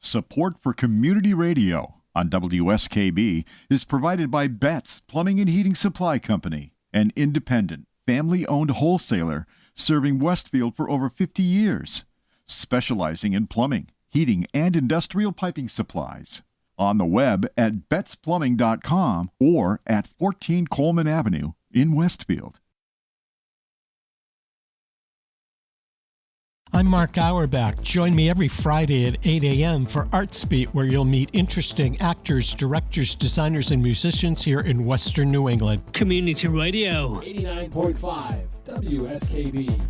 Support for community radio on WSKB is provided by Betts Plumbing and Heating Supply Company, an independent, family-owned wholesaler serving Westfield for over 50 years, specializing in plumbing, heating, and industrial piping supplies. On the web at bettsplumbing.com or at 14 Coleman Avenue in Westfield. I'm Mark Auerbach. Join me every Friday at 8 a.m. for Arts Beat, where you'll meet interesting actors, directors, designers, and musicians here in Western New England. Community Radio. 89.5 WSKB.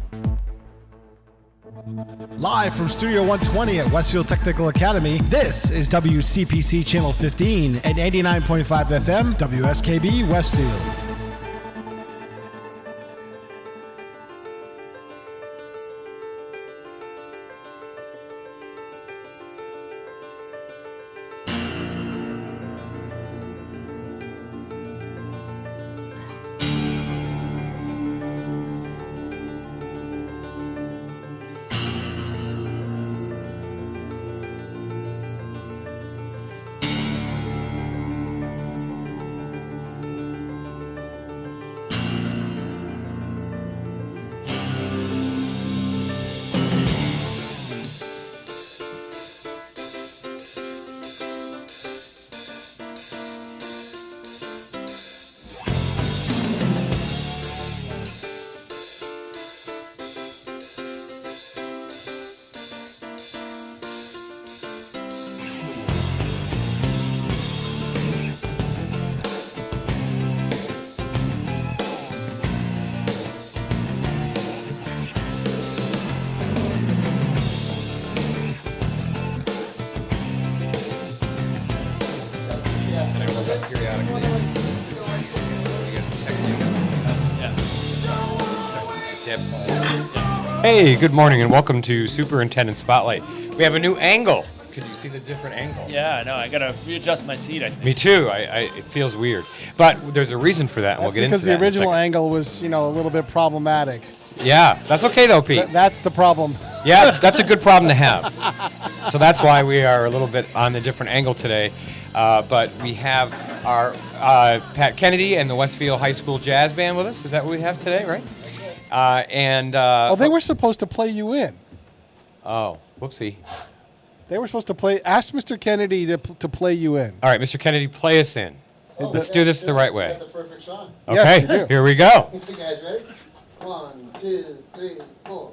Live from Studio 120 at Westfield Technical Academy, this is WCPC Channel 15 and 89.5 FM WSKB Westfield. Hey, good morning and welcome to Superintendents Spotlight. We have a new angle. Could you see the different angle? Yeah, I know. I gotta readjust my seat, I think. Me too. It feels weird, but there's a reason for that, and we'll get into that. Because the original angle was, a little bit problematic. Yeah, that's okay though, Pete. That's the problem. Yeah, that's a good problem to have. So that's why we are a little bit on a different angle today. But we have our Pat Kennedy and the Westfield High School Jazz Band with us. Is that what we have today, right? They were supposed to play you in. Oh, whoopsie. They were supposed to play. Ask Mr. Kennedy to play you in. All right, Mr. Kennedy, play us in. Let's do this the right way. Got the perfect song. Okay, Yes, you do. here we go. You guys ready? 1, 2, 3, 4.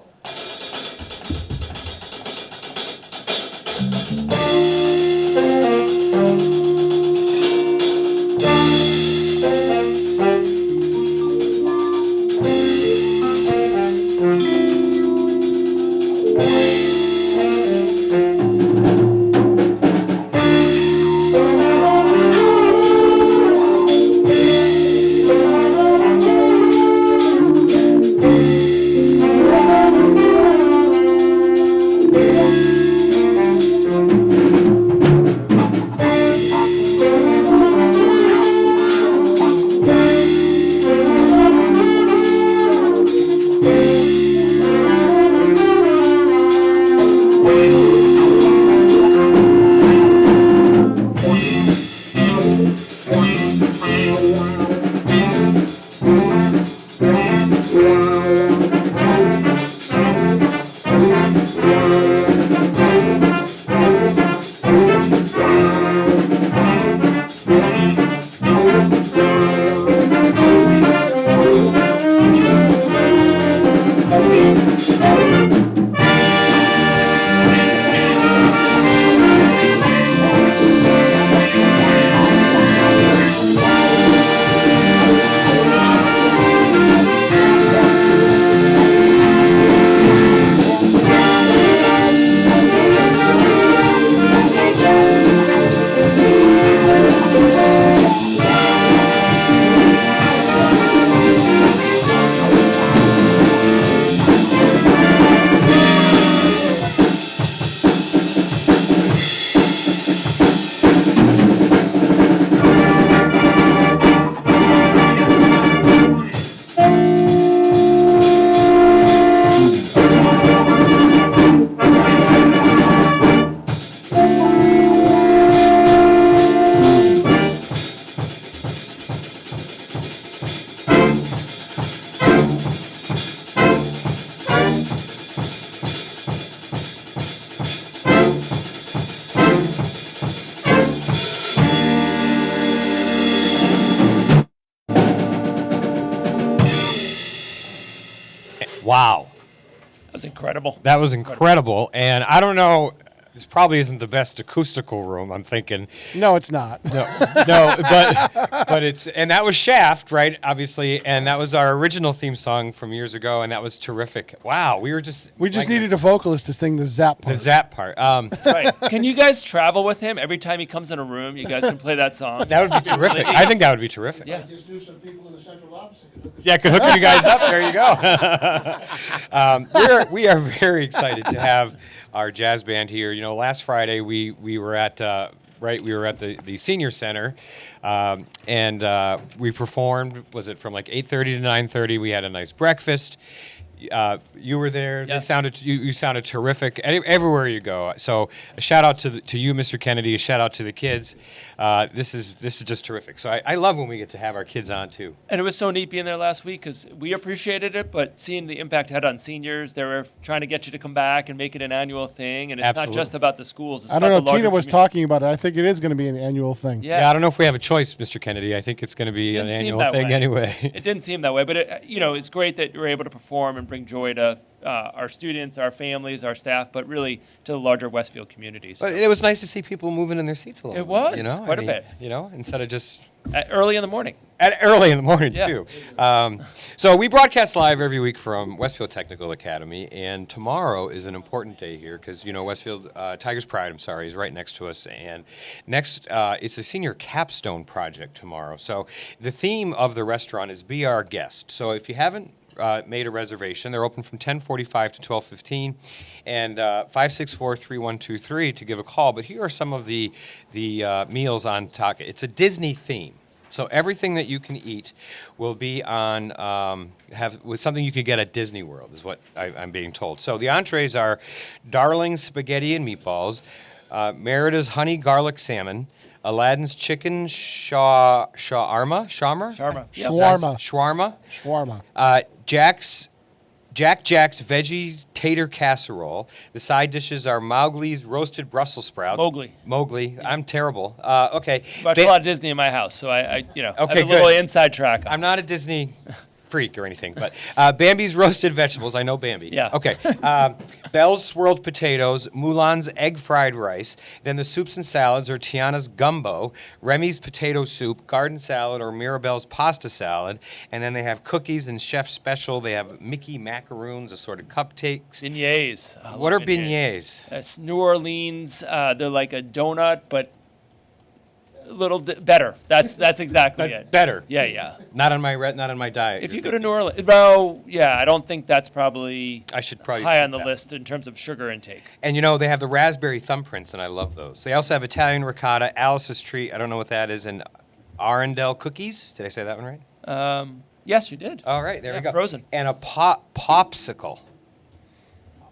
That was incredible. That was incredible. And I don't know, this probably isn't the best acoustical room, I'm thinking. No, it's not. No, but it's, and that was Shaft, right? Obviously, and that was our original theme song from years ago, and that was terrific. Wow, we just needed a vocalist to sing the zap part. the zap part. Right. Can you guys travel with him every time he comes in a room? You guys can play that song. That would be terrific. I think that would be terrific. Yeah. Just knew some people in the central office that could hook us Yeah, could hook you guys up. There you go. We are very excited to have our jazz band here. You know, last Friday we were at we were at the senior center, and we performed. Was it from like 8:30 to 9:30? We had a nice breakfast. You were there. Yeah. You sounded terrific everywhere you go. So a shout out to you, Mr. Kennedy. A shout out to the kids. This is just terrific. So I love when we get to have our kids on too. And it was so neat being there last week because we appreciated it, but seeing the impact it had on seniors, they were trying to get you to come back and make it an annual thing. And it's Absolutely. not just about the schools. It's I don't about know. the larger Tina was community. talking about it. I think it is going to be an annual thing. Yeah. I don't know if we have a choice, Mr. Kennedy. I think it's going to be an Didn't seem annual that thing way. anyway. It didn't seem that way, but it's great that you're able to perform and bring joy to our students, our families, our staff, but really to the larger Westfield community. So But it was nice to see people moving in their seats a little It bit. was, You know, quite a bit. You know, instead of just early in the morning. early in the morning Yeah. too. So we broadcast live every week from Westfield Technical Academy, and tomorrow is an important day here because Westfield Tigers Pride. I'm sorry, is right next to us, and next it's a senior capstone project tomorrow. So the theme of the restaurant is "Be Our Guest." So if you haven't made a reservation. They're open from 10:45 to 12:15, and 564-3123 to give a call. But here are some of the meals on Taka. It's a Disney theme. So everything that you can eat will be on with something you could get at Disney World, is what I'm being told. So the entrees are Darling spaghetti and meatballs, Merida's honey garlic salmon, Aladdin's chicken shawarma. Jack's veggie tater casserole. The side dishes are Mowgli's roasted Brussels sprouts. Mowgli. I'm terrible. Okay. Watch a lot of Disney in my house, so I have a Okay, little good. inside track. I'm not a Disney freak or anything, but Bambi's roasted vegetables. I know Bambi. Yeah. Okay. Bell's swirled potatoes, Mulan's egg fried rice, then the soups and salads are Tiana's gumbo, Remy's potato soup, garden salad, or Mirabelle's pasta salad, and then they have cookies and chef special. They have Mickey macaroons, assorted cupcakes. Beignets. What are beignets? It's New Orleans. They're like a donut, but a little better. That's exactly it. Better. Yeah. Not on my diet. If you go to New Orleans, well, yeah, I don't think that's probably I should probably high see on the that. list in terms of sugar intake. And they have the raspberry thumbprints, and I love those. They also have Italian ricotta, Alice's treat, I don't know what that is, and Arendelle cookies. Did I say that one right? Yes, you did. All right, there we go. Frozen. And a popsicle.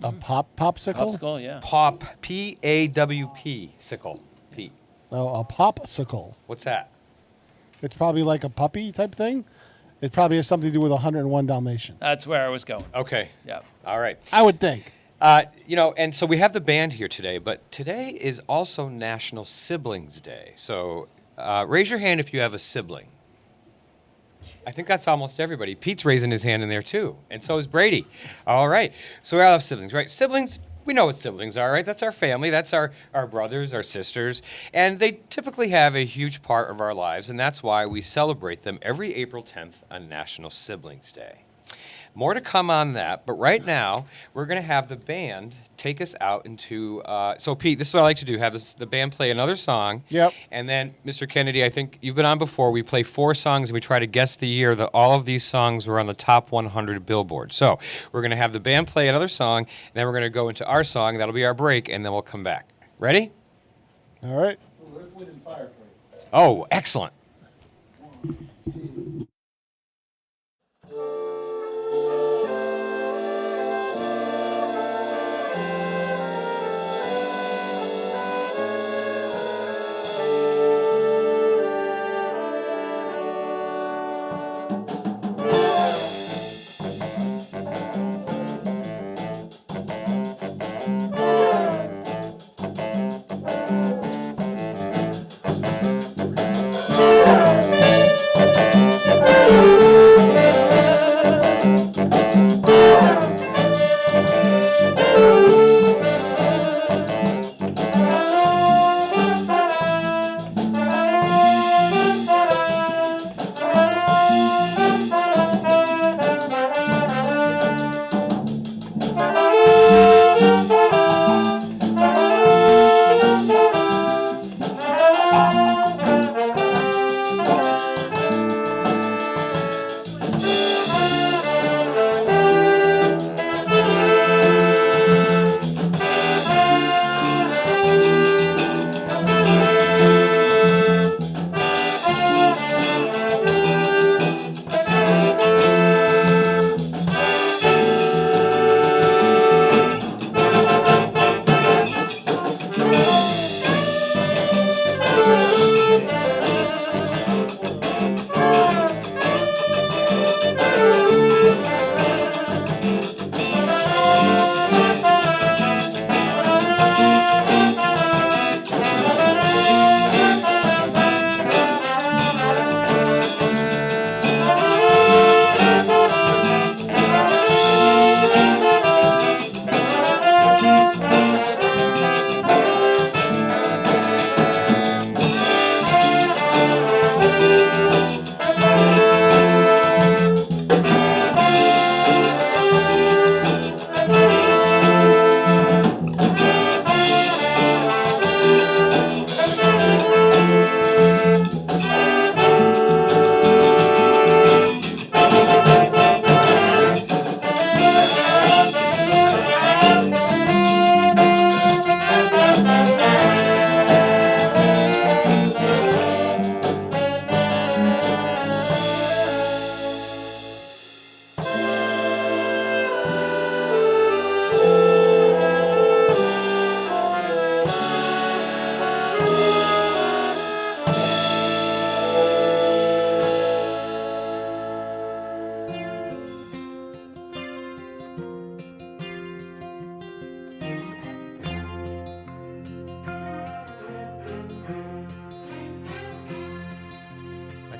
A popsicle? Popsicle, yeah. Pop, P-A-W-P, sickle. P. Oh, a popsicle. What's that? It's probably like a puppy type thing. It probably has something to do with 101 Dalmatians. That's where I was going. Okay. Yeah. All right. I would think. And so we have the band here today, but today is also National Siblings Day. So raise your hand if you have a sibling. I think that's almost everybody. Pete's raising his hand in there too, and so is Brady. All right. So we all have siblings, right? Siblings, we know what siblings are, right? That's our family. That's our brothers, our sisters. And they typically have a huge part of our lives, and that's why we celebrate them every April 10th on National Siblings Day. More to come on that, but right now we're going to have the band take us out into. So, Pete, this is what I like to do: have the band play another song. Yep. And then, Mr. Kennedy, I think you've been on before. We play 4 songs and we try to guess the year that all of these songs were on the top 100 Billboard. So, we're going to have the band play another song, and then we're going to go into our song. That'll be our break, and then we'll come back. Ready? All right. Earth, Wind, and Fire for you. Oh, excellent.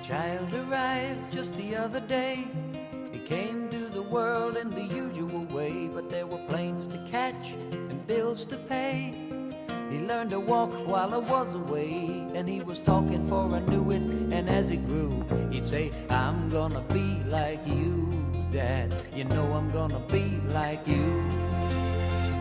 child arrived just the other day. He came to the world in the usual way, but there were planes to catch and bills to pay. He learned to walk while I was away, and he was talking for I knew it. And as he grew, he'd say, I'm gonna be like you, Dad. You know I'm gonna be like you.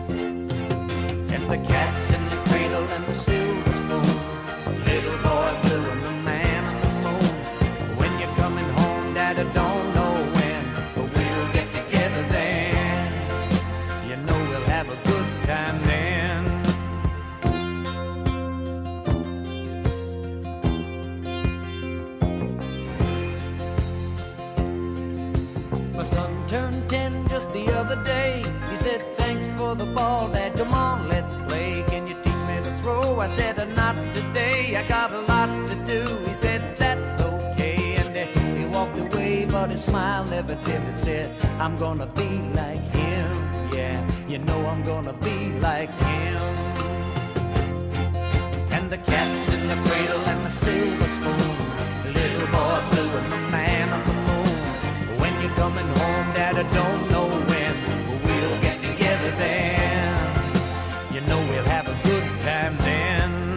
And the cat's in the cradle and the silver spoon, little boy blue and the man on the moon. When you're coming home, Dad, I don't know when, but we'll get together then. You know we'll have a good time then. My son turned 10 just the other day. He said, thanks for the ball, Dad, come on, let's play. Can you teach me to throw? I said, not today, I got a lot to do. He said, that's okay, and he walked away, but his smile never dimmed. Said, I'm gonna be like him, yeah, you know I'm gonna be like him. And the cat's in the cradle and the silver spoon, little boy blue and the man on the moon. When you're coming home, Dad, I don't know when, but we'll get together then. You know we'll have a good time then.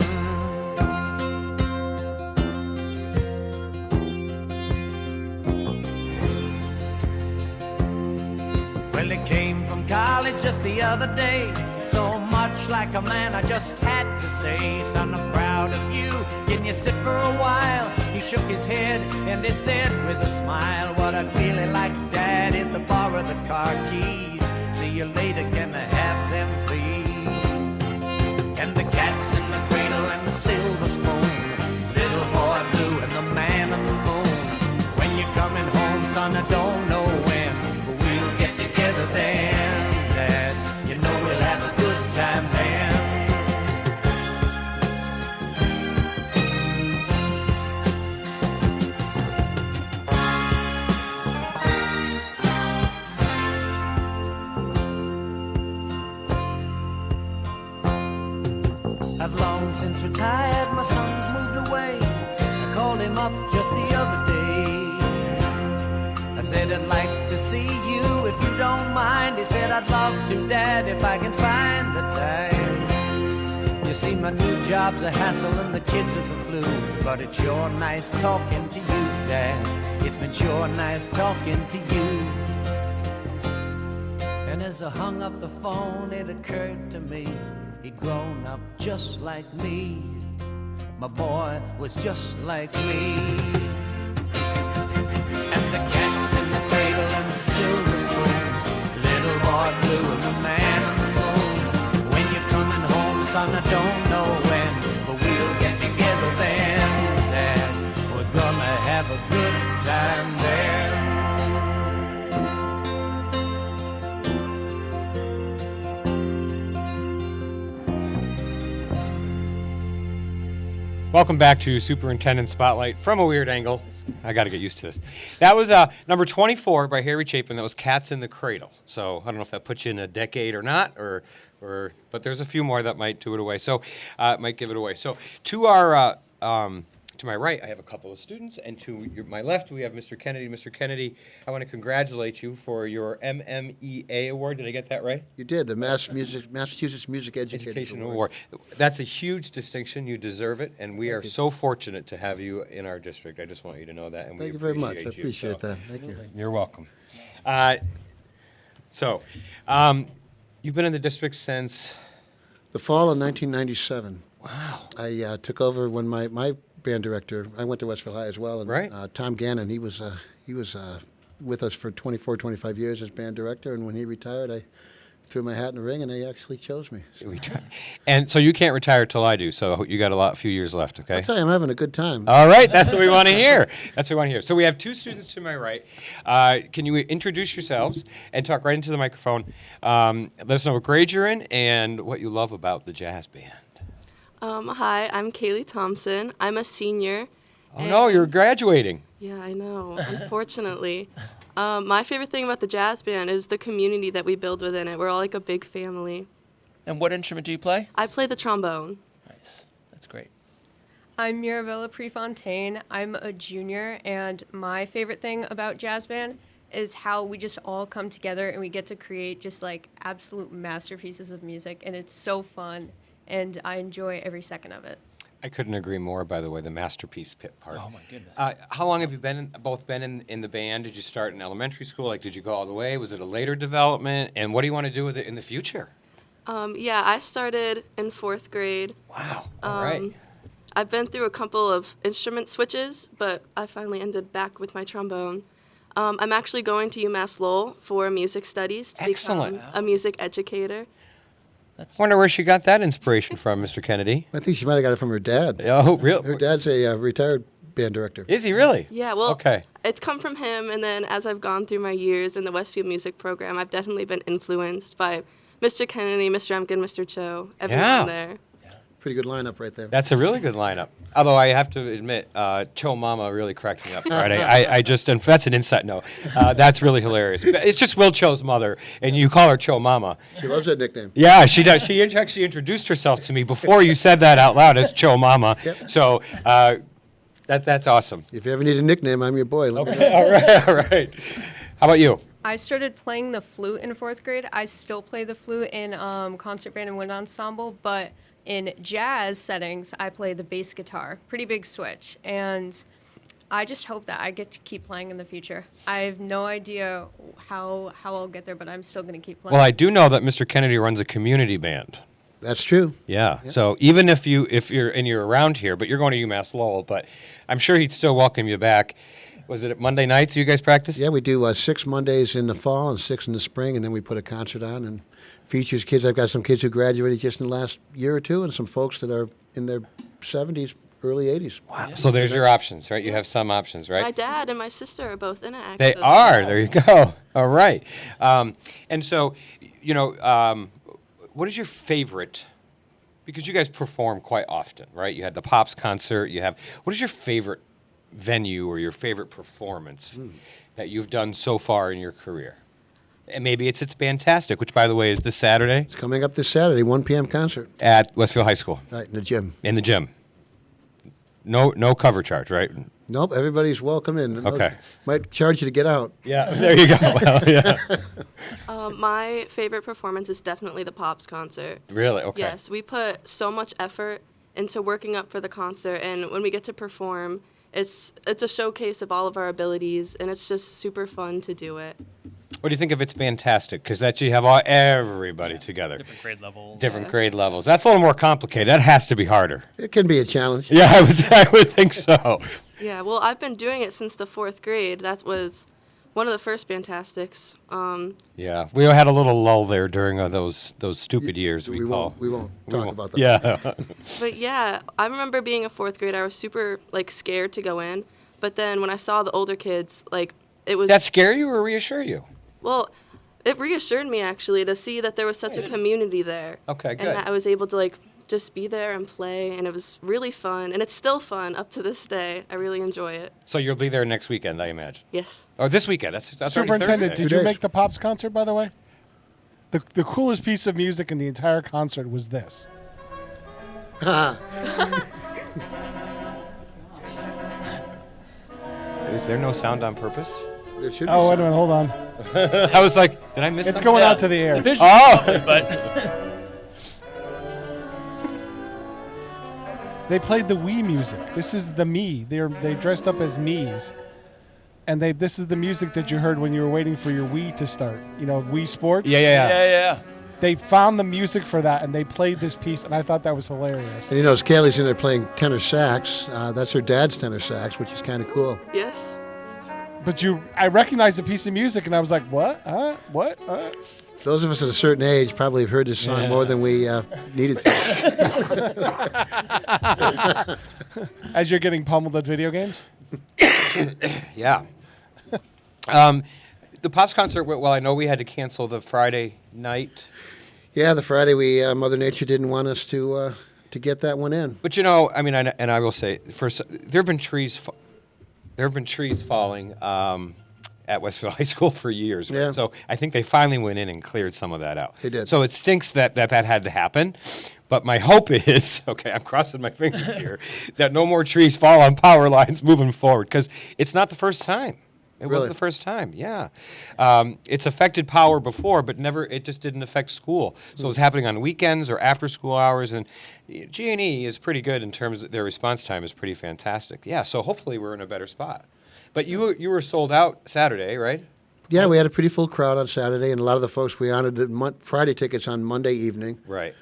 Well, he came from college just the other day. So much like a man, I just had to say, son, I'm proud of you. Can you sit for a while? He shook his head and he said with a smile, what I'd really like, Dad, is to borrow the car keys. See you later, can I have them, please? And the cat's in the cradle and the silver spoon, little boy blue and the man on the moon. When you're coming home, son, I don't know when, but we'll get together then, Dad. You know we'll have a good time then. I've long since retired, my son's moved away. I called him up just the other day. I said, I'd like to see you if you don't mind. He said, I'd love to, Dad, if I can find the time. You see, my new job's a hassle and the kids are the flu, but it's sure nice talking to you, Dad. It's been sure nice talking to you. And as I hung up the phone, it occurred to me, he'd grown up just like me. My boy was just like me. And the cat's in the cradle and the silver spoon, little boy blue and the man on the moon. When you're coming home, son, I don't know when, but we'll get together then, Dad. We're gonna have a good time there. Welcome back to Superintendents Spotlight from a weird angle. I got to get used to this. That was number 24 by Harry Chapin. That was Cats in the Cradle. So I don't know if that puts you in a decade or not, but there's a few more that might do it away. So might give it away. So to our to my right, I have a couple of students, and to my left, we have Mr. Kennedy. Mr. Kennedy, I want to congratulate you for your MMEA award. Did I get that right? You did, the Massachusetts Music Education Award. That's a huge distinction. You deserve it, and we are so fortunate to have you in our district. I just want you to know that, and Thank you very much. I appreciate that. Thank you. You're welcome. You've been in the district since? The fall of 1997. Wow. I took over when my band director, I went to Westfield High as well, and right. Tom Gannon, he was with us for 24, 25 years as band director, and when he retired, I threw my hat in the ring, and they actually chose me. And so you can't retire till I do, so you got a few years left, okay? I'll tell you, I'm having a good time. All right, that's what we want to hear. That's what we want to hear. So we have two students to my right. Can you introduce yourselves and talk right into the microphone? Let us know what grade you're in and what you love about the jazz band. Hi, I'm Kaylee Thompson. I'm a senior. Oh, no, you're graduating. Yeah, I know, unfortunately. My favorite thing about the jazz band is the community that we build within it. We're all like a big family. And what instrument do you play? I play the trombone. Nice. That's great. I'm Mirabella Prefontaine. I'm a junior, and my favorite thing about jazz band is how we just all come together and we get to create just like absolute masterpieces of music, and it's so fun, and I enjoy every second of it. I couldn't agree more, by the way, the masterpiece pit part. Oh, my goodness. How long have you both been in the band? Did you start in elementary school? Like, did you go all the way? Was it a later development? And what do you want to do with it in the future? Yeah, I started in 4th grade. Wow. All right. I've been through a couple of instrument switches, but I finally ended back with my trombone. I'm actually going to UMass Lowell for music studies to Excellent. become a music educator. Wonder where she got that inspiration from, Mr. Kennedy. I think she might have got it from her dad. Oh, real? Her dad's a retired band director. Is he really? Yeah, well, Okay. it's come from him, and then as I've gone through my years in the Westfield Music Program, I've definitely been influenced by Mr. Kennedy, Mr. Emkin, Mr. Cho, everyone Yeah. there. Pretty good lineup right there. That's a really good lineup. Although I have to admit, Cho Mama really cracked me up Friday. I just, and that's an insight note. That's really hilarious. It's just Will Cho's mother, and you call her Cho Mama. She loves that nickname. Yeah, she does. She actually introduced herself to me before you said that out loud as Cho Mama. Yep. So that's awesome. If you ever need a nickname, I'm your boy. Let me know. All right. How about you? I started playing the flute in 4th grade. I still play the flute in concert band and wind ensemble, but in jazz settings, I play the bass guitar. Pretty big switch. And I just hope that I get to keep playing in the future. I have no idea how I'll get there, but I'm still going to keep playing. Well, I do know that Mr. Kennedy runs a community band. That's true. Yeah. So even if you're around here, but you're going to UMass Lowell, but I'm sure he'd still welcome you back. Was it Monday nights you guys practice? Yeah, we do 6 Mondays in the fall and 6 in the spring, and then we put a concert on and features kids. I've got some kids who graduated just in the last year or two, and some folks that are in their 70s, early 80s. Wow. So there's your options, right? You have some options, right? My dad and my sister are both in it. They are. There you go. All right. And so, what is your favorite? Because you guys perform quite often, right? You had the Pops concert. What is your favorite venue or your favorite performance that you've done so far in your career? And maybe it's Fantastic, which, by the way, is this Saturday. It's coming up this Saturday, 1 p.m. concert. At Westfield High School. Right, in the gym. In the gym. No cover charge, right? Nope, everybody's welcome in. Okay. Might charge you to get out. Yeah, there you go. Well, yeah. My favorite performance is definitely the Pops concert. Really? Okay. Yes, we put so much effort into working up for the concert, and when we get to perform, it's a showcase of all of our abilities, and it's just super fun to do it. What do you think of It's Fantastic? Because that you have everybody together. Different grade levels. Different grade levels. That's a little more complicated. That has to be harder. It can be a challenge. Yeah, I would think so. Yeah, well, I've been doing it since the 4th grade. That was one of the first Fantastics. Yeah, we had a little lull there during those stupid years we call. We won't talk about that. Yeah. But yeah, I remember being a 4th grader. I was super scared to go in. But then when I saw the older kids, it was. That scare you or reassure you? Well, it reassured me actually to see that there was such a community there. Okay, good. And that I was able to just be there and play, and it was really fun, and it's still fun up to this day. I really enjoy it. So you'll be there next weekend, I imagine. Yes. Or this weekend. That's Superintendent, Thursday. did you make the Pops concert, by the way? The coolest piece of music in the entire concert was this. Is there no sound on purpose? There should be Oh, wait a some. minute, hold on. I was like, did I miss It's something? going out to the air. But They played the Wii music. This is the Me. They dressed up as Miis. And this is the music that you heard when you were waiting for your Wii to start. Wii Sports? yeah. They found the music for that, and they played this piece, and I thought that was hilarious. And as Kaylee's in there playing tenor sax, that's her dad's tenor sax, which is kind of cool. Yes. But I recognized a piece of music, and I was like, what? What? Those of us at a certain age probably have heard this song more than we needed to. As you're getting pummeled at video games? Yeah. The Pops concert, well, I know we had to cancel the Friday night. Yeah, the Friday Mother Nature didn't want us to get that one in. But I will say, there have been trees falling at Westfield High School for years. Right? Yeah. So I think they finally went in and cleared some of that out. They did. So it stinks that had to happen. But my hope is, okay, I'm crossing my fingers here, that no more trees fall on power lines moving forward, because it's not the first time. It Really? was the first time, yeah. It's affected power before, but never. It just didn't affect school. So it was happening on weekends or after school hours, and G&E is pretty good in terms of their response time is pretty fantastic. Yeah, so hopefully we're in a better spot. But you were sold out Saturday, right? Yeah, we had a pretty full crowd on Saturday, and a lot of the folks we honored the Friday tickets on Monday evening. Right.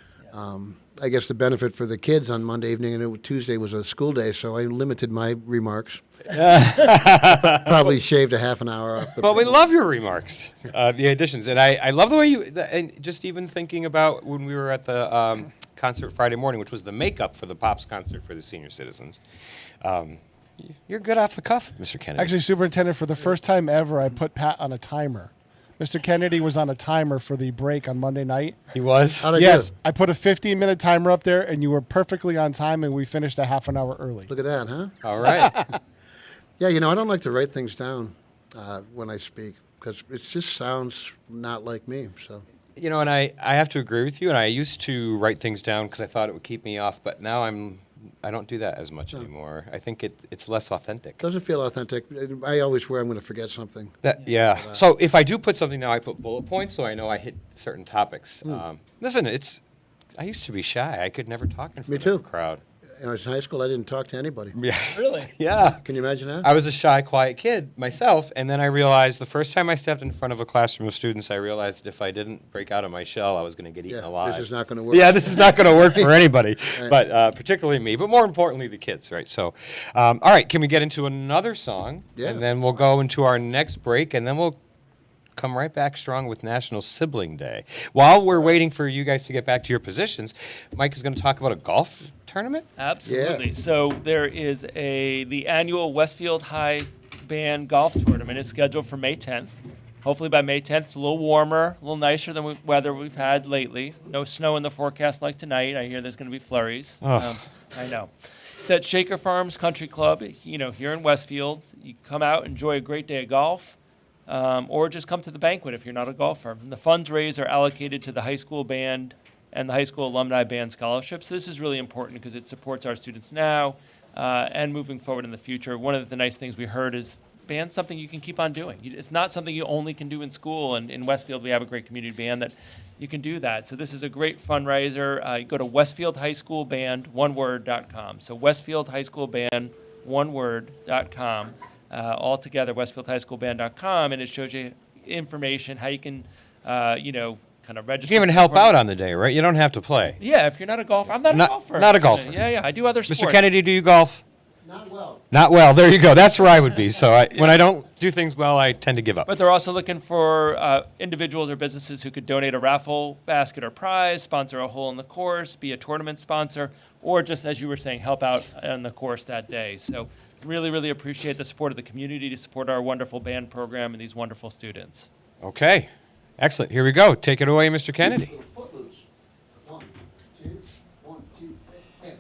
I guess the benefit for the kids on Monday evening, and Tuesday was a school day, so I limited my remarks. Probably shaved a half an hour off. But we love your remarks, the additions, and I love the way you. And just even thinking about when we were at the concert Friday morning, which was the makeup for the Pops concert for the senior citizens. You're good off the cuff, Mr. Kennedy. Actually, Superintendent, for the first time ever, I put Pat on a timer. Mr. Kennedy was on a timer for the break on Monday night. He was? How'd I Yes, do? I put a 15-minute timer up there, and you were perfectly on time, and we finished a half an hour early. Look at that, huh? All right. Yeah, you know, I don't like to write things down when I speak because it just sounds not like me. So, You know, and I have to agree with you, and I used to write things down because I thought it would keep me off, but now I don't do that as much anymore. I think it's less authentic. doesn't feel authentic. I always worry I'm going to forget something. Yeah. So if I do put something now, I put bullet points so I know I hit certain topics. Listen, I used to be shy. I could never talk in front too. of a crowd. When I was in high school, I didn't talk to anybody. Yeah. Really? Yeah. Can you imagine that? I was a shy, quiet kid myself, and then I realized the first time I stepped in front of a classroom of students, I realized if I didn't break out of my shell, I was going to get eaten alive. This is not going to work. Yeah, this is not going to work for anybody, Right. but particularly me, but more importantly, the kids, right? So, all right, can we get into another song? Yeah. And then we'll go into our next break, and then we'll come right back strong with National Sibling Day. While we're waiting for you guys to get back to your positions, Mike is going to talk about a golf tournament? Absolutely. Yeah. So there is the annual Westfield High Band Golf Tournament is scheduled for May 10th. Hopefully by May 10th, it's a little warmer, a little nicer than weather we've had lately. No snow in the forecast like tonight. I hear there's going to be flurries. I know. It's at Shaker Farms Country Club, here in Westfield. You come out, enjoy a great day of golf. Or just come to the banquet if you're not a golfer. And the funds raised are allocated to the high school band and the high school alumni band scholarships. This is really important because it supports our students now and moving forward in the future. One of the nice things we heard is band's something you can keep on doing. It's not something you only can do in school. And in Westfield, we have a great community band that you can do that. So this is a great fundraiser. You go to westfieldhighschoolband1word.com. So westfieldhighschoolband1word.com. All together, westfieldhighschoolband.com, and it shows you information, how you can, kind of register. You can even help out on the day, right? You don't have to play. Yeah, if you're not a golfer. I'm not a golfer. Not a golfer. Yeah, I do other sports. Mr. Kennedy, do you golf? Not well. Not well. There you go. That's where I would be. So when I don't do things well, I tend to give up. But they're also looking for individuals or businesses who could donate a raffle basket or prize, sponsor a hole in the course, be a tournament sponsor, or just, as you were saying, help out on the course that day. So really, really appreciate the support of the community to support our wonderful band program and these wonderful students. Okay. Excellent. Here we go. Take it away, Mr. Kennedy. Footloose. 1, 2, 1, 2, and.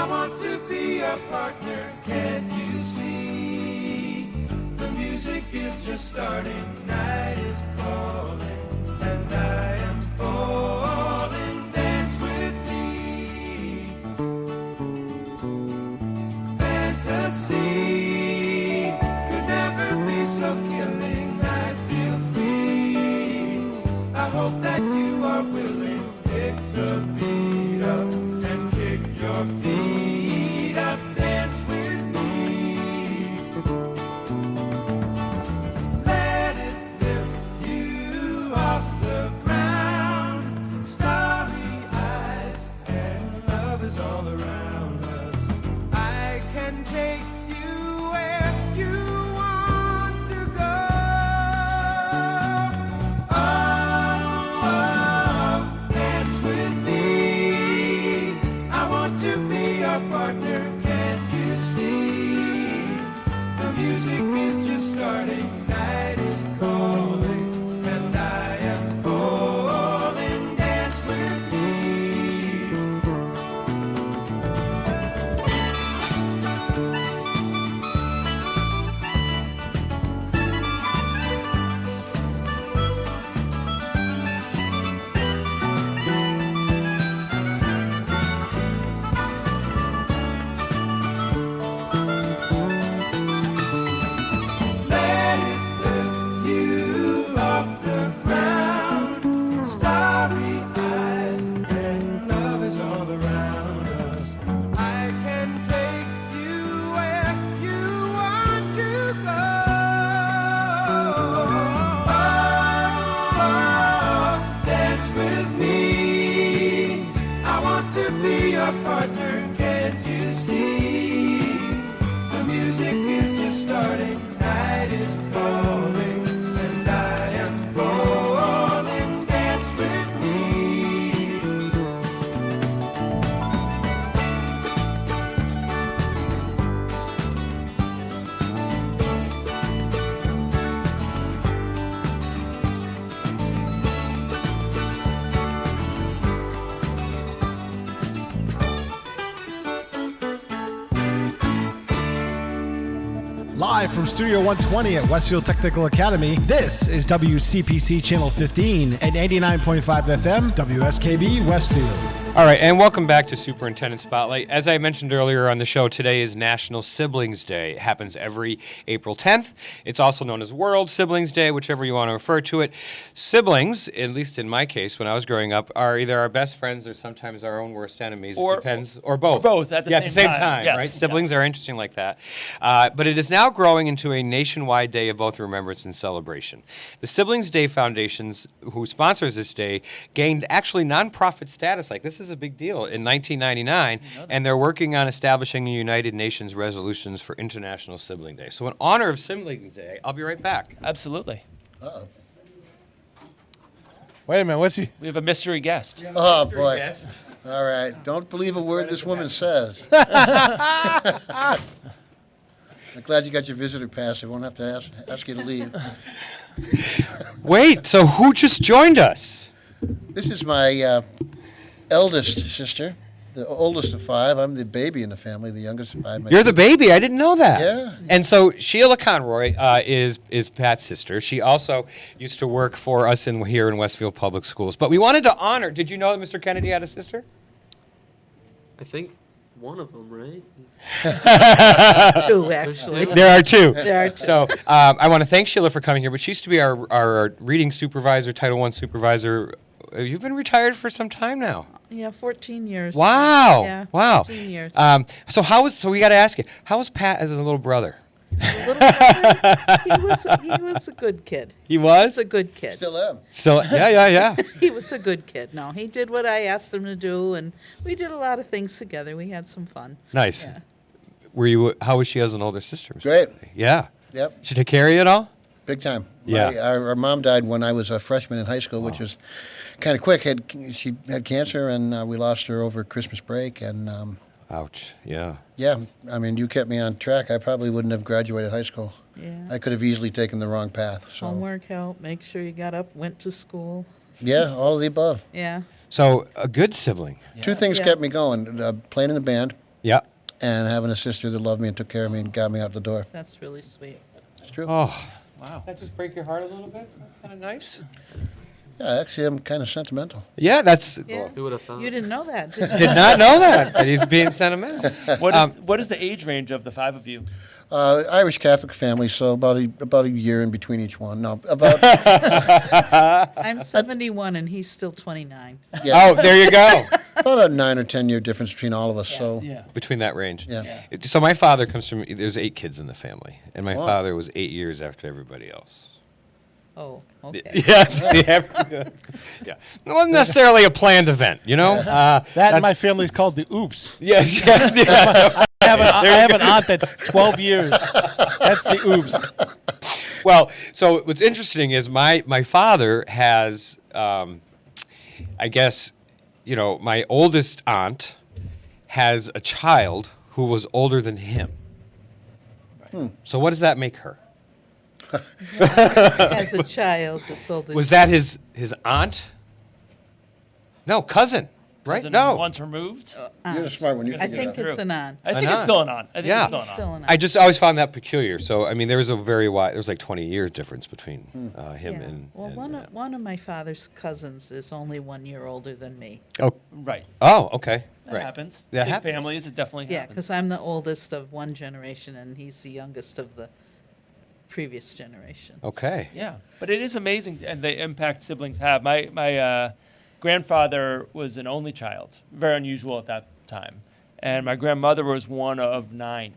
I want to be a partner, can't you see? The music is just starting, night is calling, and I am falling, dance with me. Fantasy could never be so killing, I feel free. I hope that you are willing, pick the beat up and kick your feet up, dance with me. Let it lift you off the ground, starry eyes, and love is all around us. I can take you where you want to go. Oh, dance with me. I want to be your partner, can't you see? The music is just starting, night is calling, and I am falling, dance with me. Let it lift you off the ground, starry eyes, and love is all around us. I can take you where you want to go. Oh, dance with me. I want to be your partner, can't you see? The music is just starting, night is calling, and I am falling, dance with me. Live from Studio 120 at Westfield Technical Academy, this is WCPC Channel 15 and 89.5 FM, WSKB Westfield. All right, and welcome back to Superintendent Spotlight. As I mentioned earlier on the show, today is National Siblings Day. It happens every April 10th. It's also known as World Siblings Day, whichever you want to refer to it. Siblings, at least in my case, when I was growing up, are either our best friends or sometimes our own worst enemies. It depends, or both. Or both at the same time. Yes, right? Siblings are interesting like that. But it is now growing into a nationwide day of both remembrance and celebration. The Siblings Day Foundations, who sponsors this day, gained actually nonprofit status. Like, this is a big deal in 1999, and they're working on establishing the United Nations resolutions for International Sibling Day. So in honor of Siblings Day, I'll be right back. Absolutely. Uh-oh. Wait a minute, what's he? We have a mystery guest. Oh, boy. All right. Don't believe a word this woman says. I'm glad you got your visitor pass. I won't have to ask you to leave. Wait, so who just joined us? This is my eldest sister, the oldest of five. I'm the baby in the family, the youngest of five. You're the baby. I didn't know that. Yeah. And so Sheila Conroy is Pat's sister. She also used to work for us here in Westfield Public Schools. But we wanted to honor. Did you know that Mr. Kennedy had a sister? I think one of them, right? Two, actually. There are two. There are two. So I want to thank Sheila for coming here. But she used to be our reading supervisor, Title I supervisor. You've been retired for some time now. Yeah, 14 years. Wow. Yeah, Wow. 14 years. So we got to ask you, how was Pat as a little brother? Little brother, he was a good kid. He was? He was a good kid. Still am. Still, yeah. He was a good kid. No, he did what I asked him to do, and we did a lot of things together. We had some fun. Nice. Yeah. How was she as an older sister? Mr. Great. Yeah. Yep. She take care of you at all? Big time. Yeah. Our mom died when I was a freshman in high school, which was kind of quick. She had cancer, and we lost her over Christmas break. And ouch. Yeah. Yeah. I mean, you kept me on track. I probably wouldn't have graduated high school. Yeah. I could have easily taken the wrong path. So. Homework help, make sure you got up, went to school. Yeah, all of the above. Yeah. So a good sibling. Two things kept me going: playing in the band Yeah. and having a sister that loved me and took care of me and got me out the door. That's really sweet. It's true. Oh, Wow. that just break your heart a little bit? Kind of nice. Yeah, actually, I'm kind of sentimental. Yeah, that's. Yeah. Who would have thought? You didn't know that, did you? Did not know that he's being sentimental. What is the age range of the 5 of you? Irish Catholic family, so about a year in between each one. No, about I'm 71 and he's still 29. yeah, Oh, there you go. about a 9 or 10 year difference between all of us. So Yeah. Between that range. yeah. So my father comes from. There's 8 kids in the family, and my Wow. father was 8 years after everybody else. Oh, okay. Yeah, yeah. It wasn't necessarily a planned event, you know. That in my family's called the oops. Yes, yes, yeah. I have an aunt that's 12 years. That's the oops. Well, so what's interesting is my father has, I guess, my oldest aunt has a child who was older than him. So what does that make her? As a child that's older. Was that his aunt? No, cousin. Right? Is it No. Once removed? You're the smart one. You I figured it think out. it's an aunt. I think An it's still an on. I think Yeah. it's still an on. Still an I aunt. just always found that peculiar. So I mean, there was a very wide. There was like 20 years difference between him Yeah. and. Well, one of my father's cousins is only 1 year older than me. Oh. Right. Oh. Okay. That right. happens. That Big happens. families, it definitely Yeah, happens. because I'm the oldest of one generation and he's the youngest of the previous generation. Okay. Yeah, but it is amazing, and the impact siblings have. My grandfather was an only child, very unusual at that time, and my grandmother was one of 9,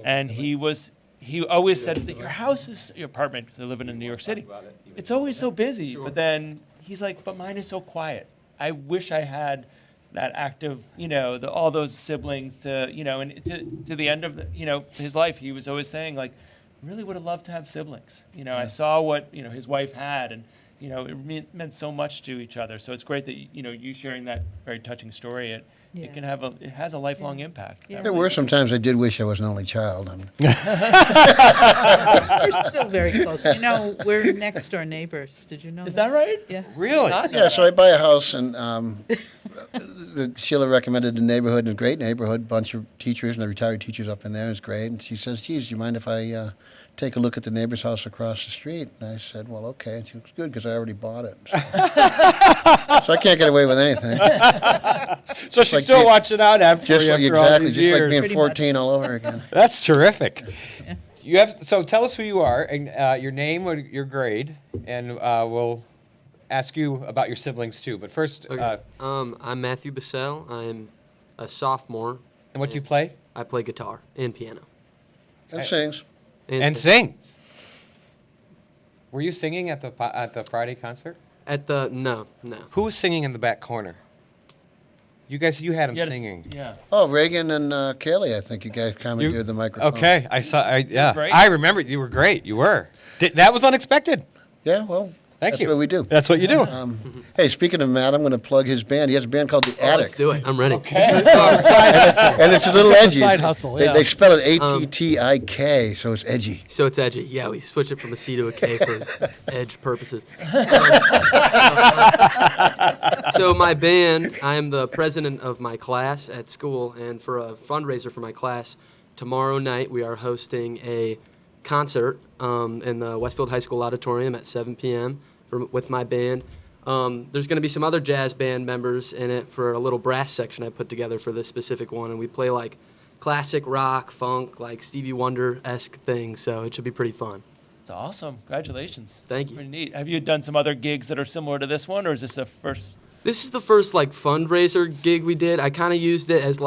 and he always said that your apartment, because I live in New York City, it's always so busy. But then he's like, but mine is so quiet. I wish I had that active, all those siblings to, and to the end of his life, he was always saying like, really would have loved to have siblings. I saw what his wife had, and it meant so much to each other. So it's great that you sharing that very touching story. It has a lifelong impact. Yeah. There were some times I did wish I was an only child. We're still very close. We're next door neighbors. Did you know Is that right? Yeah. Really? Yeah, so I buy a house, and Sheila recommended the neighborhood, a great neighborhood, bunch of teachers and the retired teachers up in there. It's great. And she says, geez, do you mind if I take a look at the neighbor's house across the street? And I said, well, okay. And she was good because I already bought it. So I can't get away with anything. So she's like still being- watching out after Just you like after all exactly, these just like years. being Pretty 14 all over again. That's terrific. So tell us who you are and your name or your grade, and we'll ask you about your siblings too. But first, Okay. I'm Matthew Bissell. I'm a sophomore. and what do you play? I play guitar and piano. And sings. And sing. Were you singing at the Friday concert? No. Who was singing in the back corner? You had him singing. Yeah. Oh, Reagan and Kaylee, I think you guys commandeered the microphone. Okay, I saw. Yeah, great. I remember. You were great. You were. That was unexpected. Yeah, well, Thank that's you. what we do. That's what you do. Hey, speaking of Matt, I'm going to plug his band. He has a band called The Attic. Let's do it. I'm ready. And it's a little edgy. side hustle, yeah. They spell it ATTIK, so it's edgy. So it's edgy. Yeah, we switched it from a C to a K for edge purposes. So my band, I am the president of my class at school, and for a fundraiser for my class, tomorrow night we are hosting a concert in the Westfield High School auditorium at 7 p.m. With my band. There's going to be some other jazz band members in it for a little brass section I put together for this specific one, and we play like classic rock, funk, like Stevie Wonder-esque things, so it should be pretty fun. It's awesome. Congratulations. Thank you. Pretty neat. Have you done some other gigs that are similar to this one, or is this the first? This is the first like fundraiser gig we did. I kind of used it as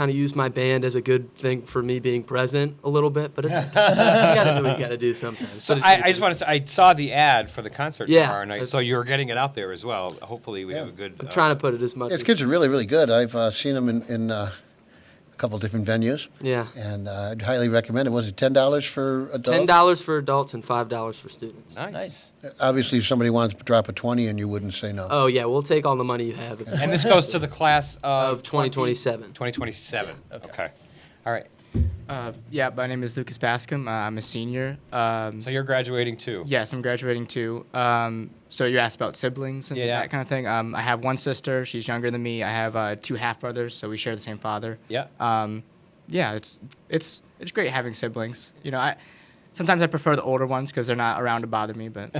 used my band as a good thing for me being president a little bit, but it's you gotta do what you gotta do sometimes. So But I just want to say, I saw the ad for the concert Yeah. tomorrow night, so you're getting it out there as well. Hopefully we have a good... I'm trying to put it as much. His kids are really, really good. I've seen them in a couple different venues. Yeah. And I'd highly recommend it. Was it $10 for adults? $10 for adults and $5 for students. Nice. Obviously, if somebody wants to drop a 20 and you wouldn't say no. Oh yeah, we'll take all the money you have. If And this goes to the class of... of 2027. 2027. Okay. All right. Yeah, my name is Lucas Bascom. I'm a senior. So you're graduating too? Yes, I'm graduating too. So you asked about siblings and that kind of thing. I have one sister. She's younger than me. I have 2 half brothers, so we share the same father. Yeah. Yeah, it's great having siblings. You know, sometimes I prefer the older ones because they're not around to bother me. But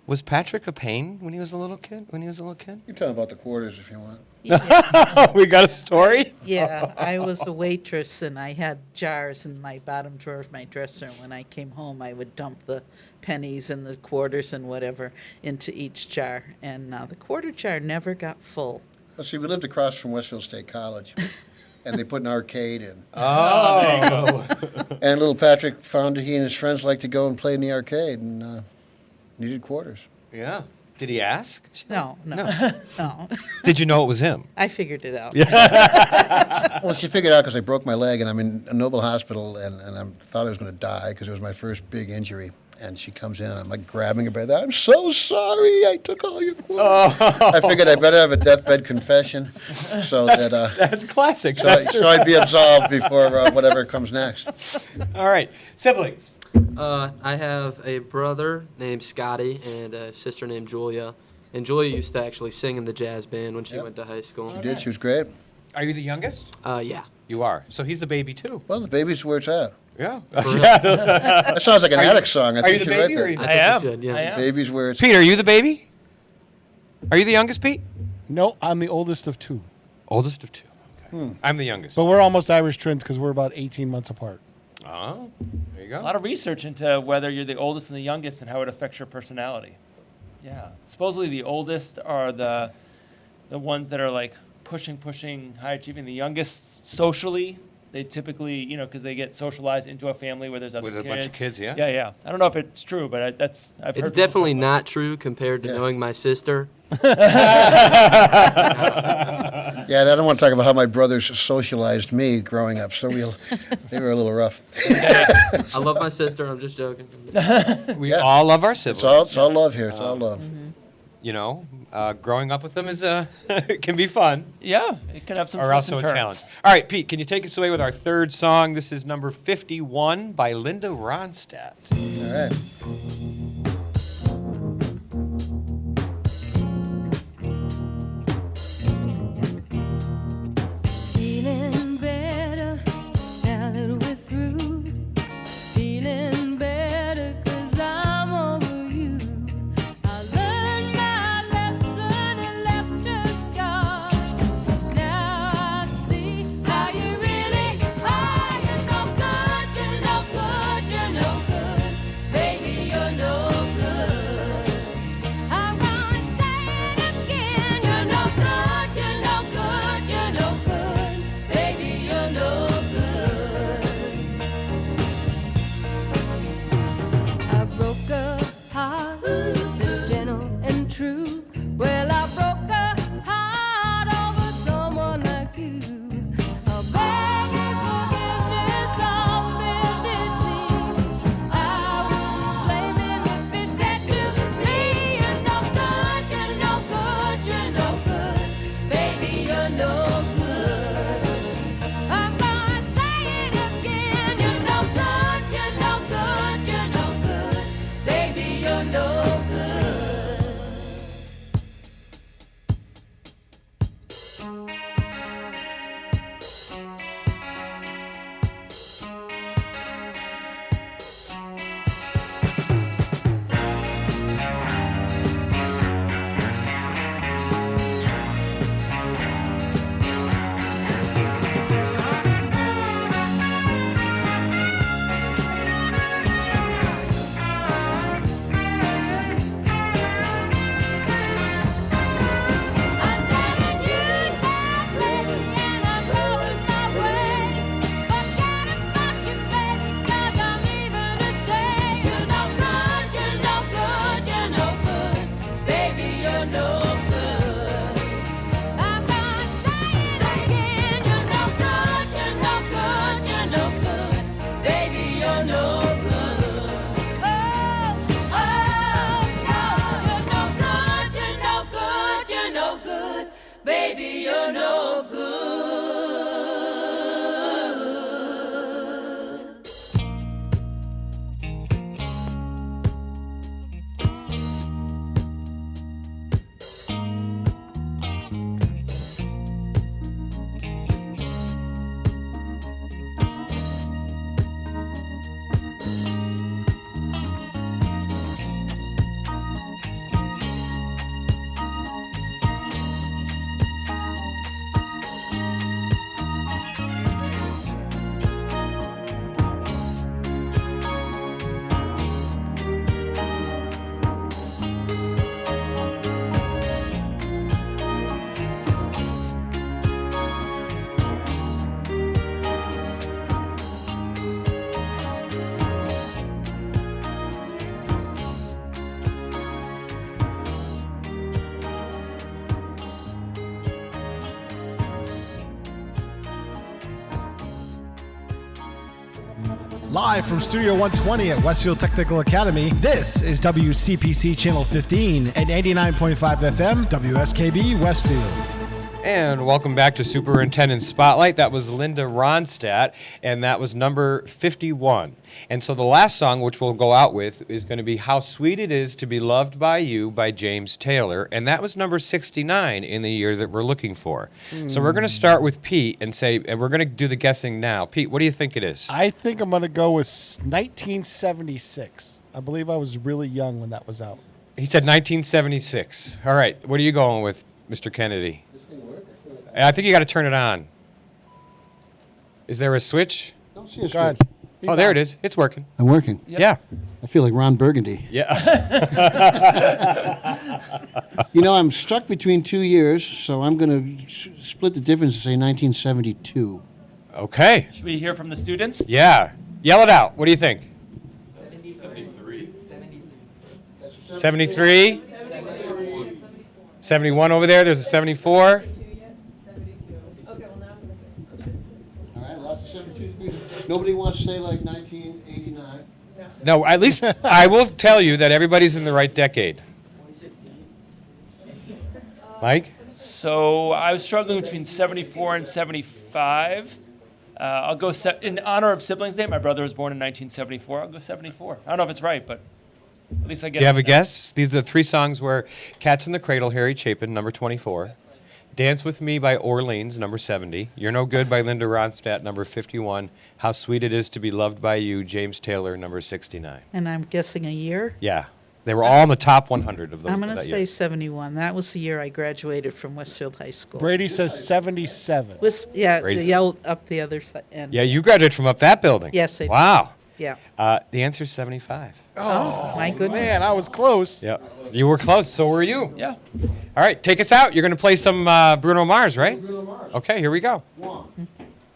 was Patrick a pain when he was a little kid? You can tell about the quarters if you want. We got a story? Yeah, I was a waitress, and I had jars in my bottom drawer of my dresser. When I came home, I would dump the pennies and the quarters and whatever into each jar, and the quarter jar never got full. Well, see, we lived across from Westfield State College, and they put an arcade in. Oh, there you go. And little Patrick found that he and his friends liked to go and play in the arcade, and needed quarters. Yeah. Did he ask? No. Did you know it was him? I figured it out. Well, she figured out because I broke my leg, and I'm in a Noble Hospital, and I thought I was going to die because it was my first big injury. And she comes in, and I'm like grabbing her by the I'm so sorry, I took all your quarters. Oh. I figured I better have a deathbed confession, so that's classic. So I'd be absolved before whatever comes next. All right, siblings. I have a brother named Scotty and a sister named Julia. And Julia used to actually sing in the jazz band when she went to high school. She did. She was great. Are you the youngest? Yeah. You are. So he's the baby too. Well, the baby's where it's at. Yeah. That sounds like an addict song. Are you the baby? Right I am. Yeah. I am. Baby's where it's Pete, are you the baby? Are you the youngest, Pete? No, I'm the oldest of 2. Oldest of 2. Okay. I'm the youngest. But we're almost Irish twins because we're about 18 months apart. Oh, there you go. A lot of research into whether you're the oldest and the youngest and how it affects your personality. Yeah. Supposedly the oldest are the ones that are like pushing, high achieving. The youngest socially, they typically, because they get socialized into a family where there's other With kids. a bunch of kids, yeah. Yeah. I don't know if it's true, but I've heard. It's definitely not true compared to knowing my sister. Yeah, and I don't want to talk about how my brothers socialized me growing up, so they were a little rough. I love my sister. I'm just joking. We all love our siblings. It's all love here. It's all love. Growing up with them is can be fun. Yeah, it can have some or twists also and a turns. challenge. All right, Pete, can you take us away with our third song? This is number 51 by Linda Ronstadt. All right. Feeling better now that we're through. Feeling better 'cause I'm over you. I learned my lesson and left a scar. Now I see how you really are. You're no good, you're no good, you're no good. Baby, you're no good. I'm gonna say it again. You're no good, you're no good, you're no good. Baby, you're no good. I broke a heart that's gentle and true. Well, I broke a heart over someone like you. I'll beg his forgiveness on bended knee. I wouldn't blame him if he said to me, you're no good, you're no good, you're no good. Baby, you're no good. I'm gonna say it again. You're no good, you're no good, you're no good. Baby, you're no good. I'm telling you now, baby, and I'm going my way. Forget about you, baby, 'cause I'm leaving to stay. You're no good, you're no good, you're no good. Baby, you're no good. I'm gonna say it again. You're no good, you're no good, you're no good. Baby, you're no good. Oh, no, you're no good, you're no good, you're no good. Baby, you're no good. Live from Studio 120 at Westfield Technical Academy, this is WCPC Channel 15 and 89.5 FM, WSKB Westfield. And welcome back to Superintendents Spotlight. That was Linda Ronstadt, and that was number 51. And so the last song, which we'll go out with, is going to be How Sweet It Is to Be Loved by You by James Taylor, and that was number 69 in the year that we're looking for. So we're going to start with Pete and we're going to do the guessing now. Pete, what do you think it is? I think I'm going to go with 1976. I believe I was really young when that was out. He said 1976. All right, what are you going with, Mr. Kennedy? I think you got to turn it on. Is there a switch? Don't see a Go ahead. switch. Oh, there it is. It's working. I'm working. Yeah. I feel like Ron Burgundy. Yeah. You know, I'm stuck between 2 years, so I'm going to split the difference and say 1972. Okay. Should we hear from the students? Yeah. Yell it out. What do you think? 73. 73? 71 over there. There's a 74. All right, lots of 72. Nobody wants to say like 1989. No, at least I will tell you that everybody's in the right decade. Mike? So I was struggling between 74 and 75. I'll go in honor of Siblings Day. My brother was born in 1974. I'll go 74. I don't know if it's right, but at least I get it. Do you have a guess? These are the three songs where Cats in the Cradle, Harry Chapin, number 24. Dance With Me by Orleans, number 70. You're No Good by Linda Ronstadt, number 51. How Sweet It Is to Be Loved by You, James Taylor, number 69. And I'm guessing a year? Yeah. They were all in the top 100 of those. I'm going to say 71. That was the year I graduated from Westfield High School. Brady says 77. Yeah, Brady's- the yell up the other side. Yeah, you graduated from up that building. Yes, I did. Wow. Yeah. The answer is 75. Oh, my goodness. Man, I was close. Yep. You were close. So were you. Yeah. All right, take us out. You're going to play some Bruno Mars, right? Bruno Mars. Okay, here we go. 1,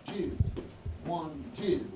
2, 1, 2.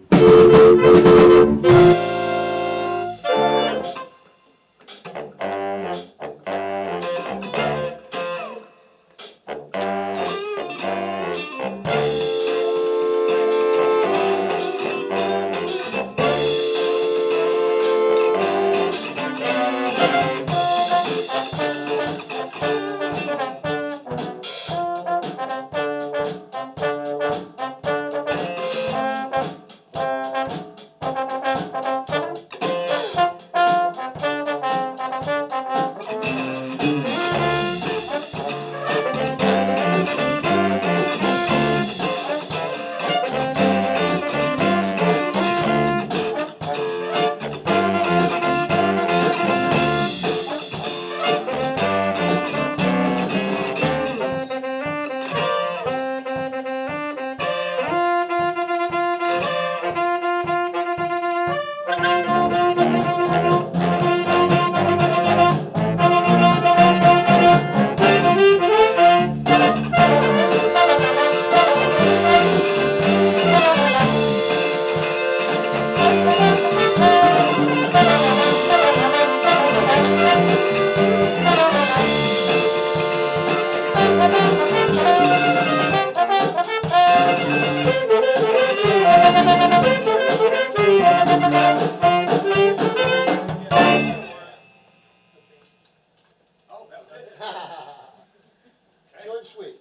Short and sweet.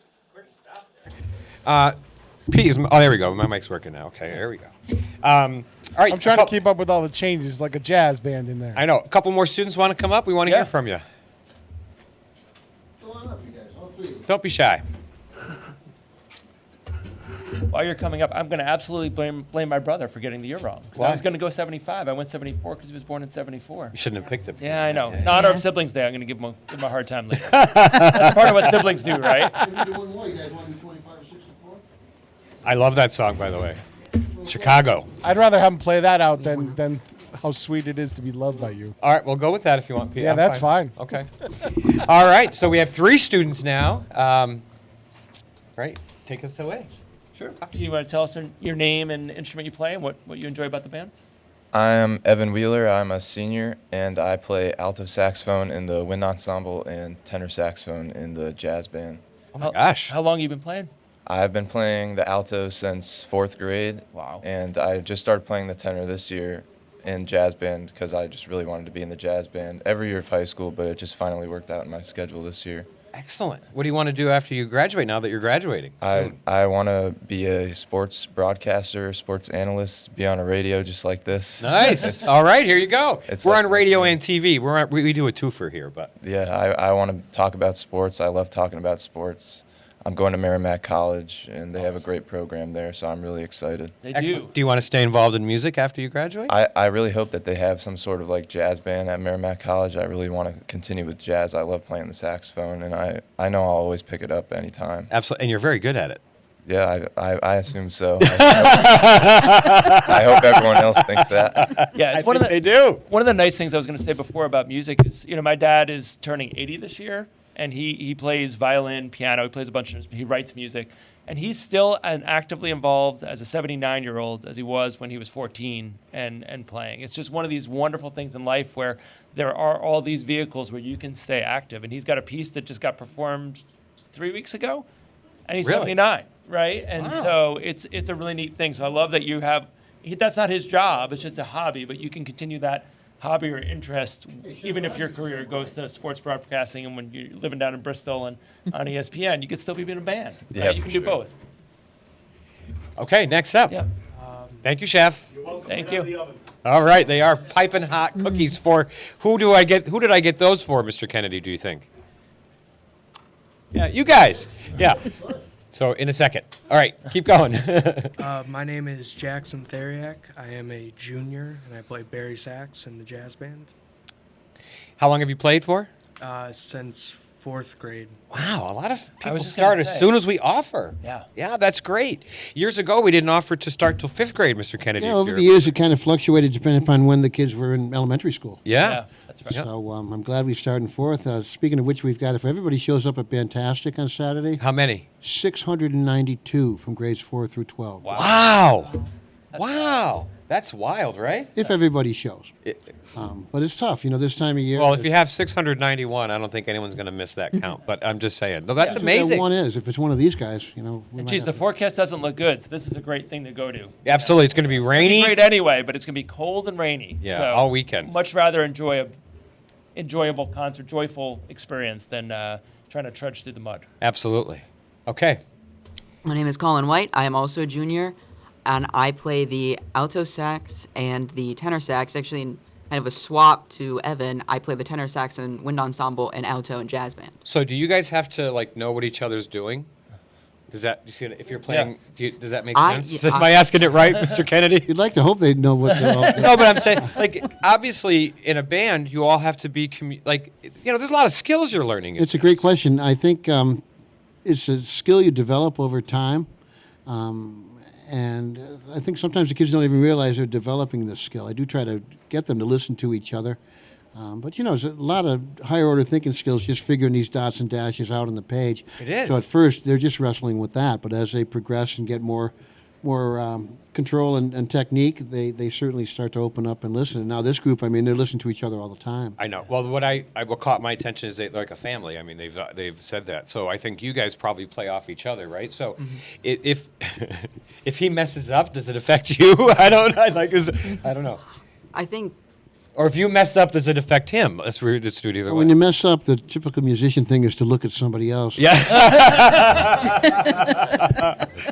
Pete is. Oh, there we go. My mic's working now. Okay, there we go. All right. I'm trying to keep up with all the changes, like a jazz band in there. I know. A couple more students want to come up. We want to hear from you. Come on up, you guys. All three. Don't be shy. While you're coming up, I'm going to absolutely blame my brother for getting the year wrong. 'Cause I Why? was going to go 75. I went 74 because he was born in 74. You shouldn't have picked it. Yeah, I know. In honor of Siblings Day, I'm going to give him a hard time later. That's part of what siblings do, right? Maybe one more. You guys want to do 25 or 64? I love that song, by the way. Chicago. I'd rather have him play that out than How Sweet It Is to Be Loved by You. All right, we'll go with that if you want, Pete. Yeah, I'm that's fine. Okay. All right, so we have 3 students now. Right, take us away. Sure. Do you want to tell us your name and instrument you play and what you enjoy about the band? I'm Evan Wheeler. I'm a senior, and I play alto saxophone in the wind ensemble and tenor saxophone in the jazz band. Oh my gosh. How long have you been playing? I've been playing the alto since 4th grade. Wow. And I just started playing the tenor this year in jazz band because I just really wanted to be in the jazz band every year of high school, but it just finally worked out in my schedule this year. Excellent. What do you want to do after you graduate, now that you're graduating? I want to be a sports broadcaster, sports analyst, be on a radio just like this. Nice. All right, here you go. We're like on radio and TV. We do a twofer here, but yeah, I want to talk about sports. I love talking about sports. I'm going to Merrimack College, and they have a great program there, so I'm really excited. They Excellent. Do you want to stay involved in music after you graduate? I really hope that they have some sort of like jazz band at Merrimack College. I really want to continue with jazz. I love playing the saxophone, and I know I'll always pick it up anytime. Absolutely, and you're very good at it. Yeah, I assume so. I hope everyone else thinks that. Yeah, it's they do. One of the nice things I was going to say before about music is, my dad is turning 80 this year, and he plays violin, piano. He plays a bunch of. He writes music, and he's still actively involved as a 79-year-old as he was when he was 14 and playing. It's just one of these wonderful things in life where there are all these vehicles where you can stay active. And he's got a piece that just got performed 3 weeks ago, and he's 79, right? And so it's a really neat thing. So I love that you have. That's not his job; it's just a hobby. But you can continue that hobby or interest, even if your career goes to sports broadcasting, and when you're living down in Bristol and on ESPN, you could still be in a band. Right? Yeah, You for can do sure. both. Okay, next up. Yeah. Thank you, chef. Thank you. All right, they are piping hot cookies for who did I get those for, Mr. Kennedy, do you think? Yeah, you guys. Yeah. So in a second. All right, keep going. My name is Jackson Theriak. I am a junior, and I play bari sax in the jazz band. How long have you played for? Since 4th grade. Wow, a lot of people was just start gonna as say. soon as we offer. Yeah. Yeah, that's great. Years ago, we didn't offer to start till 5th grade, Mr. Kennedy. Yeah, over the years, it kind of fluctuated depending upon when the kids were in elementary school. Yeah. That's right. So I'm glad we started in 4th. Speaking of which, we've got, if everybody shows up at Fantastic on Saturday, How many? 692 from grades 4 through 12. Wow. Wow. That's wild, right? If everybody shows. But it's tough, this time of year. Well, if you have 691, I don't think anyone's going to miss that count. But I'm just saying. No, that's That's what amazing. that one is. If it's one of these guys, we And might geez, the have- forecast doesn't look good, so this is a great thing to go to. Absolutely. It's going to be It'd be rainy. great anyway, but it's going to be cold and rainy. Yeah, So all weekend. Much rather enjoy a enjoyable concert, joyful experience than trying to trudge through the mud. Absolutely. Okay. My name is Colin White. I am also a junior, and I play the alto sax and the tenor sax. Actually, in kind of a swap to Evan, I play the tenor sax and wind ensemble and alto and jazz band. So do you guys have to know what each other's doing? Does that you see if you're playing? Does that make sense? Am I asking it right, Mr. Kennedy? You'd like to hope they'd know what they're all doing. No, but I'm saying obviously in a band you all have to be there's a lot of skills you're learning. It's a great question. I think it's a skill you develop over time. And I think sometimes the kids don't even realize they're developing this skill. I do try to get them to listen to each other. But, there's a lot of higher order thinking skills just figuring these dots and dashes out on the page. It is. So at first, they're just wrestling with that. But as they progress and get more control and technique, they certainly start to open up and listen. And now this group, they're listening to each other all the time. I know. Well, what caught my attention is they're like a family. They've said that. So I think you guys probably play off each other, right? So if he messes up, does it affect you? I don't know. I think. Or if you mess up, does it affect him? Let's do it either way. When you mess up, the typical musician thing is to look at somebody else. Yeah.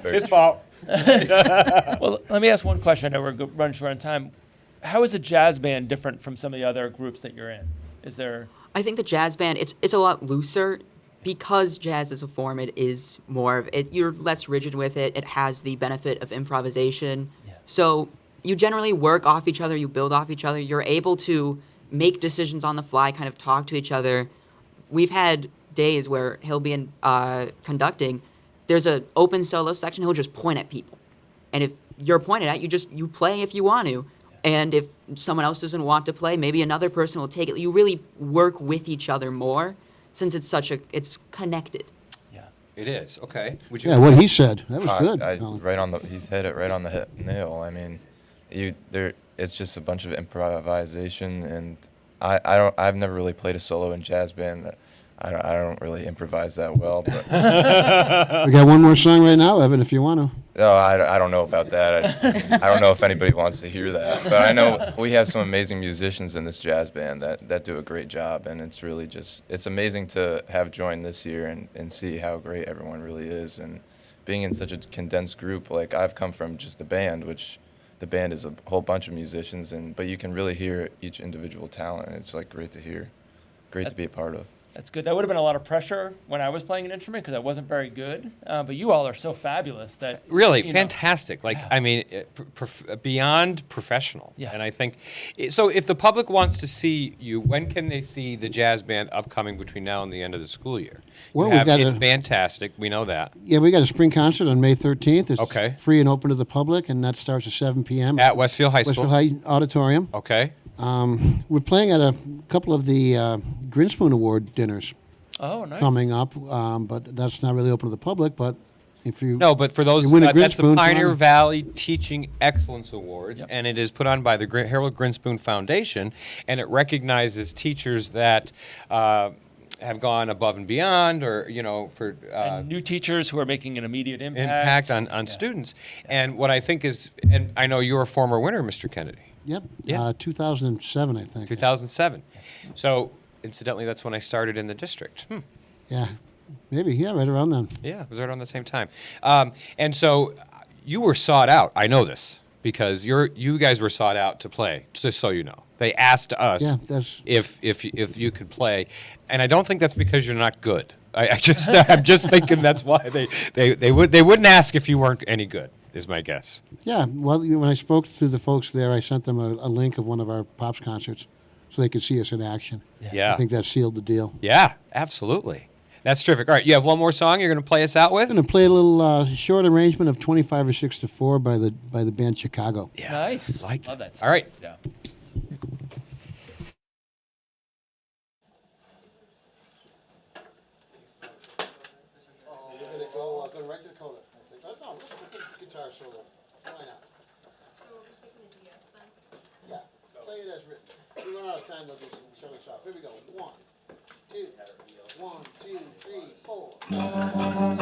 His fault. Well, let me ask one question. I know we're running short on time. How is a jazz band different from some of the other groups that you're in? Is there? I think the jazz band, it's a lot looser. Because jazz as a form, it is more of it. You're less rigid with it. It has the benefit of improvisation. Yeah. So you generally work off each other. You build off each other. You're able to make decisions on the fly, kind of talk to each other. We've had days where he'll be conducting. There's an open solo section. He'll just point at people, and if you're pointed at, you play if you want to. And if someone else doesn't want to play, maybe another person will take it. You really work with each other more. Since it's connected. Yeah, it is. Okay. Yeah, what he said, that was good. He's hit it right on the nail. It's just a bunch of improvisation, and I've never really played a solo in jazz band. I don't really improvise that well, but We got one more song right now, Evan, if you want to. no, I don't know about that. I don't know if anybody wants to hear that, but I know we have some amazing musicians in this jazz band that do a great job, and it's really it's amazing to have joined this year and see how great everyone really is, and being in such a condensed group. Like, I've come from just the band, which the band is a whole bunch of musicians, but you can really hear each individual talent, and it's like great to hear, great to be a part of. That's good. That would have been a lot of pressure when I was playing an instrument because I wasn't very good. But you all are so fabulous that Really you know. fantastic. Like, I mean, beyond professional. Yeah. And I think, so if the public wants to see you, when can they see the jazz band upcoming between now and the end of the school year? Well, It's fantastic. We know that. Yeah, we got a spring concert on May 13th. It's Okay. free and open to the public, and that starts at 7 p.m. At Westfield High School. Westfield High Auditorium. Okay. We're playing at a couple of the Grinspoon Award dinners. Oh, nice. Coming up, but that's not really open to the public. But if you No, but for those, you win a that's the Grinspoon, Pioneer come on. Valley Teaching Excellence Awards, and it is put on by the Harold Grinspoon Foundation, and it recognizes teachers that have gone above and beyond, or for And new teachers who are making an immediate impact. on students. And what I think is, and I know you're a former winner, Mr. Kennedy. Yep. Yeah. 2007, I think. 2007. So, incidentally, that's when I started in the district. Yeah, maybe. Yeah, right around then. Yeah, it was right around the same time. And so you were sought out. I know this because you guys were sought out to play. Just so you know, they asked us if you could play, and I don't think that's because you're not good. I'm just thinking that's why they wouldn't ask if you weren't any good. Is my guess. Yeah. Well, when I spoke to the folks there, I sent them a link of one of our Pops concerts, so they could see us in action. Yeah. I think that sealed the deal. Yeah, absolutely. That's terrific. All right, you have one more song you're going to play us out with? I'm going to play a little short arrangement of 25 or 6 to 4 by the band Chicago. Yeah. Nice. Love that song. All right. Yeah. Guitar solo. Why not? Yeah, play it as written. We run out of time, they'll do show us off. Here we go. 1, 2, 1, 2, 3, 4.